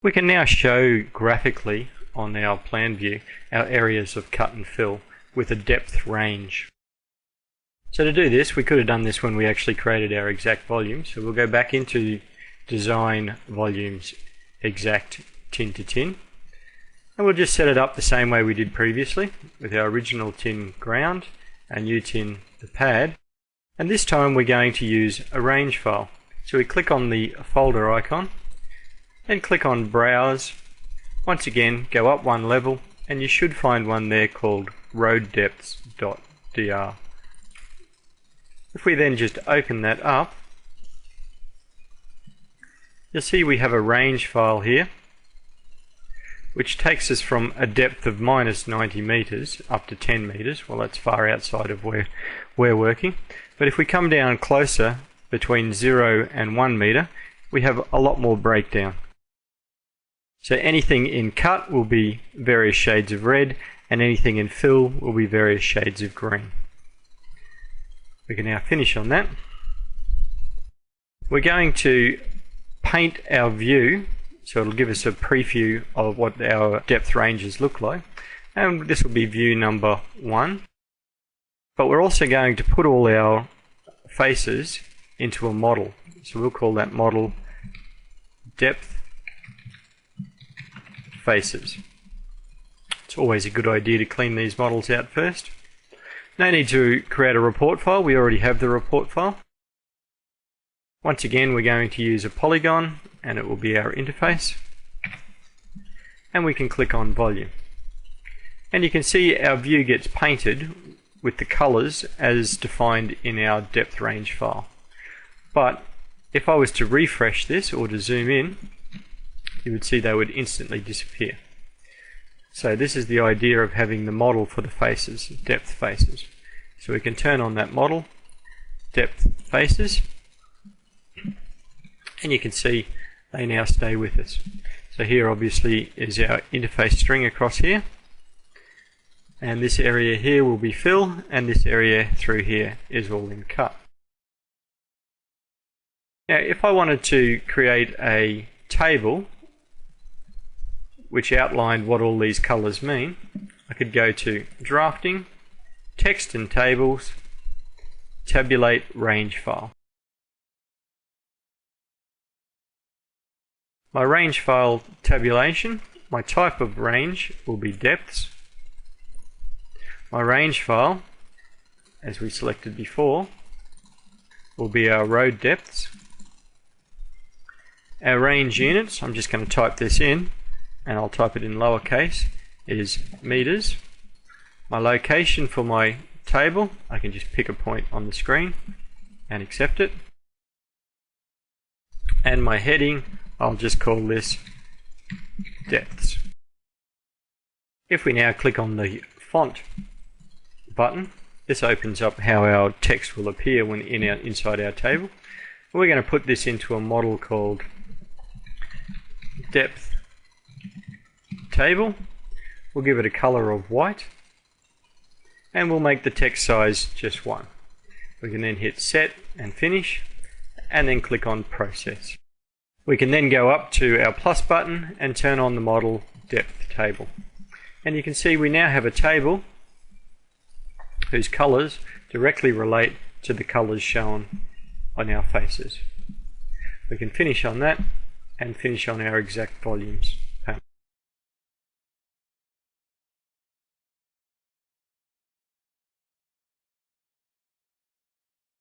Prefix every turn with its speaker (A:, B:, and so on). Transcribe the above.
A: We can now show graphically on our plan view our areas of cut and fill with a depth range. So to do this, we could have done this when we actually created our exact volume. So we'll go back into Design Volumes, Exact Tin to Tin, and we'll just set it up the same way we did previously with our original tin ground, our new tin the pad, and this time we're going to use a range file. So we click on the folder icon, then click on Browse. Once again, go up one level and you should find one there called roaddepths.dr. If we then just open that up, you'll see we have a range file here which takes us from a depth of minus 90 meters up to 10 meters. Well, that's far outside of where we're working. But if we come down closer, between 0 and 1 meter, we have a lot more breakdown. So anything in cut will be various shades of red, and anything in fill will be various shades of green. We can now finish on that. We're going to paint our view, so it'll give us a preview of what our depth ranges look like, and this will be view number 1. But we're also going to put all our faces into a model, so we'll call that model depth faces. It's always a good idea to clean these models out first. No need to create a report file, we already have the report file. Once again, we're going to use a polygon and it will be our interface, and we can click on volume, and you can see our view gets painted with the colors as defined in our depth range file. But if I was to refresh this or to zoom in, you would see they would instantly disappear. So this is the idea of having the model for the faces, depth faces. So we can turn on that model, depth faces, and you can see they now stay with us. So here obviously is our interface string across here, and this area here will be fill, and this area through here is all in cut. Now if I wanted to create a table which outlined what all these colors mean, I could go to Drafting, Text and Tables, Tabulate Range File. My range file tabulation, my type of range will be depths. My range file, as we selected before, will be our road depths. Our range units, I'm just going to type this in, and I'll type it in lowercase, is meters. My location for my table, I can just pick a point on the screen and accept it. And my heading, I'll just call this depths. If we now click on the font button, this opens up how our text will appear when inside our table. We're going to put this into a model called depth table. We'll give it a color of white, and we'll make the text size just 1. We can then hit set and finish, and then click on process. We can then go up to our plus button and turn on the model depth table, and you can see we now have a table whose colors directly relate to the colors shown on our faces. We can finish on that and finish on our exact volumes.